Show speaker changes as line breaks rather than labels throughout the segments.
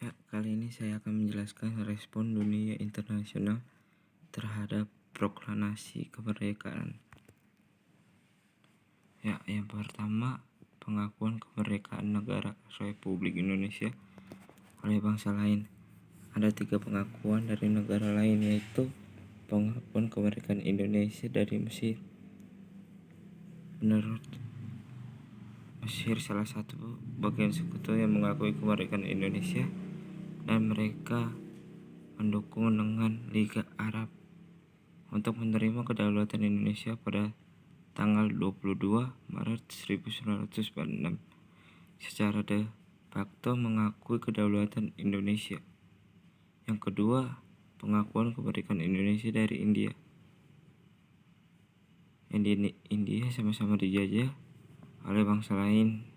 Ya, kali ini saya akan menjelaskan respon dunia internasional terhadap proklamasi kemerdekaan. Ya, yang pertama, pengakuan kemerdekaan negara Republik Indonesia oleh bangsa lain. Ada 3 pengakuan dari negara lain, yaitu pengakuan kemerdekaan Indonesia dari Mesir. Menurut Mesir, salah satu bagian sekutu yang mengakui kemerdekaan Indonesia, dan mereka mendukung dengan Liga Arab untuk menerima kedaulatan Indonesia pada tanggal 22 Maret 1946 secara de facto mengakui kedaulatan Indonesia. Yang kedua, pengakuan kemerdekaan Indonesia dari India. India sama-sama dijajah oleh bangsa lain.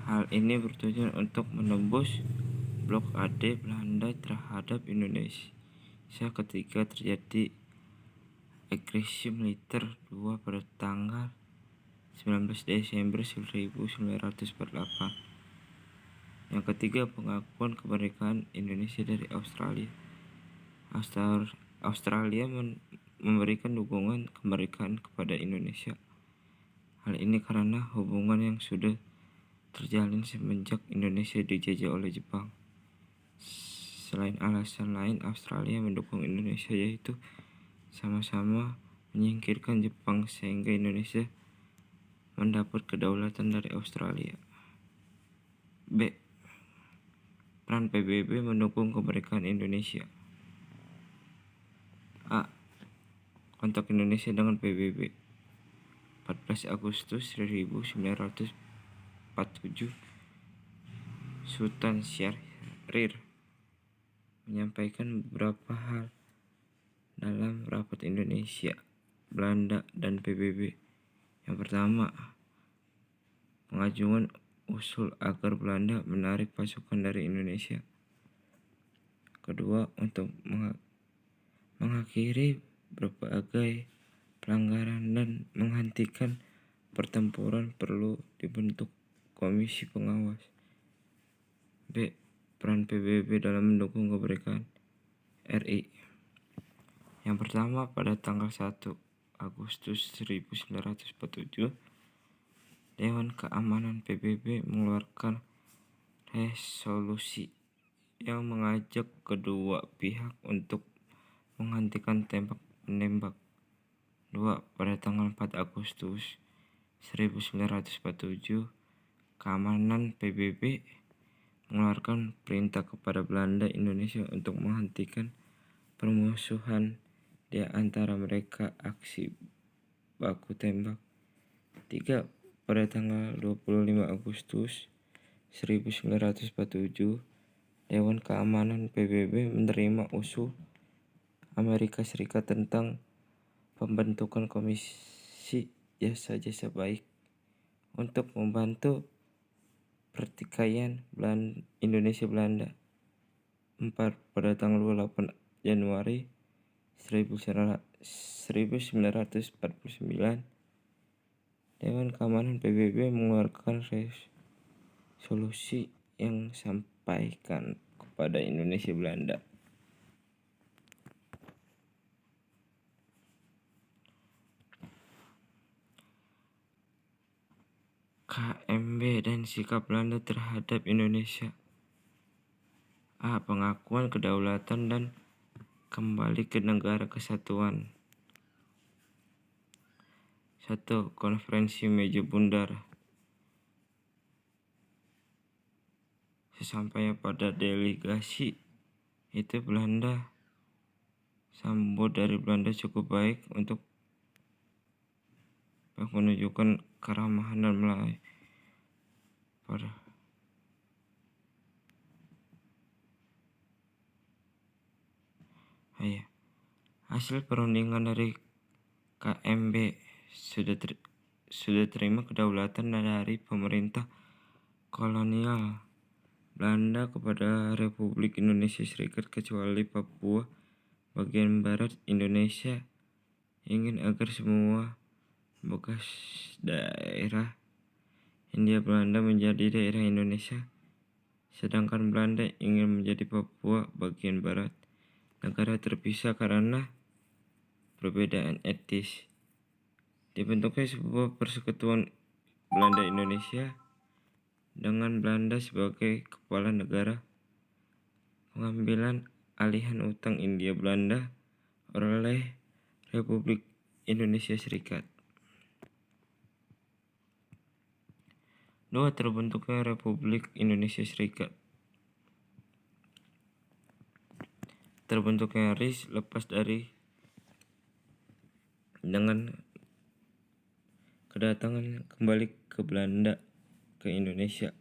Hal ini bertujuan untuk menembus blokade Belanda terhadap Indonesia ketika terjadi agresi militer 2 pada tanggal 19 Desember 1948. Yang ketiga, pengakuan kemerdekaan Indonesia dari Australia. Australia memberikan dukungan kemerdekaan kepada Indonesia. Hal ini karena hubungan yang sudah terjalin semenjak Indonesia dijajah oleh Jepang. Selain alasan lain, Australia mendukung Indonesia, yaitu sama-sama menyingkirkan Jepang sehingga Indonesia mendapat kedaulatan dari Australia. B. Peran PBB mendukung kemerdekaan Indonesia. A. Kontak Indonesia dengan PBB. 14 Agustus 1947, Sultan Syahrir menyampaikan beberapa hal dalam rapat Indonesia, Belanda, dan PBB. Yang pertama, pengajuan usul agar Belanda menarik pasukan dari Indonesia. Kedua, untuk mengakhiri berbagai pelanggaran dan menghentikan pertempuran perlu dibentuk komisi pengawas. B. Peran PBB dalam mendukung kemerdekaan RI. Yang pertama, pada tanggal 1 Agustus 1947, Dewan Keamanan PBB mengeluarkan resolusi yang mengajak kedua pihak untuk menghentikan tembak-menembak. 2. Pada tanggal 4 Agustus 1947, Keamanan PBB mengeluarkan perintah kepada Belanda Indonesia untuk menghentikan permusuhan di antara mereka, aksi baku tembak. 3. Pada tanggal 25 Agustus 1947, Dewan Keamanan PBB menerima usul Amerika Serikat tentang pembentukan komisi jasa-jasa baik untuk membantu pertikaian Indonesia-Belanda. 4. Pada tanggal 28 Januari 1949, Dewan Keamanan PBB mengeluarkan resolusi yang sampaikan kepada Indonesia-Belanda. KMB dan sikap Belanda terhadap Indonesia. A. Pengakuan kedaulatan dan kembali ke negara kesatuan. 1. Konferensi Meja Bundar. Sesampainya pada delegasi itu, Belanda sambut dari Belanda cukup baik untuk menunjukkan keramahan dan Melayu pada hasil perundingan dari KMB sudah terima kedaulatan dari pemerintah kolonial Belanda kepada Republik Indonesia Serikat kecuali Papua bagian barat. Indonesia ingin agar semua bekas daerah Hindia Belanda menjadi daerah Indonesia, sedangkan Belanda ingin menjadi Papua bagian barat. Negara terpisah karena perbedaan etnis. Dibentuknya sebuah persekutuan Belanda Indonesia dengan Belanda sebagai kepala negara. Pengambilan alihan utang Hindia Belanda oleh Republik Indonesia Serikat. 2. Terbentuknya Republik Indonesia Serikat. Terbentuknya RIS lepas dari dengan kedatangan kembali ke Belanda ke Indonesia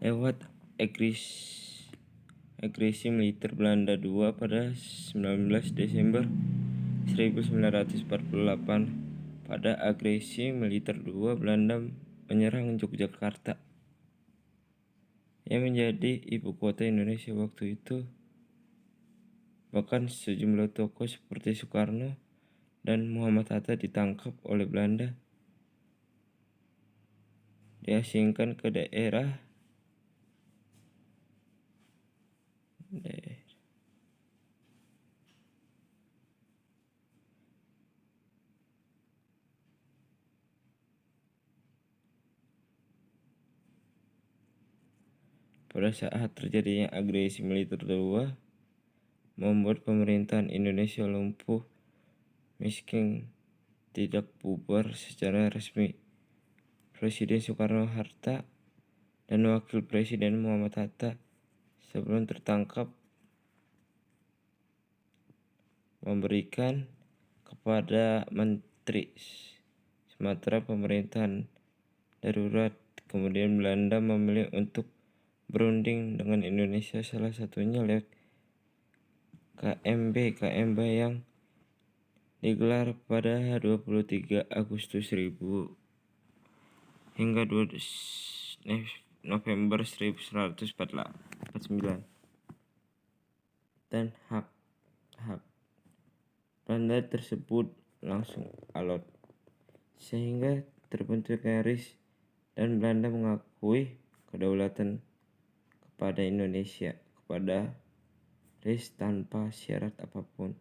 lewat agresi militer Belanda II pada 19 Desember 1948. Pada agresi militer II, Belanda menyerang Yogyakarta yang menjadi ibu kota Indonesia waktu itu. Bahkan sejumlah tokoh seperti Soekarno dan Muhammad Hatta ditangkap oleh Belanda, diasingkan ke daerah. Pada saat terjadinya agresi militer II, membuat pemerintahan Indonesia lumpuh, miskin, tidak bubar secara resmi. Presiden Soekarno-Hatta dan Wakil Presiden Muhammad Hatta sebelum tertangkap memberikan kepada Menteri Sumatera pemerintahan darurat. Kemudian Belanda memilih untuk berunding dengan Indonesia, salah satunya lewat KMB yang digelar pada 23 Agustus 1000 hingga 2 November 1949. Dan hak Belanda tersebut langsung alot, sehingga terbentuknya RIS dan Belanda mengakui kedaulatan kepada Indonesia kepada RIS tanpa syarat apapun.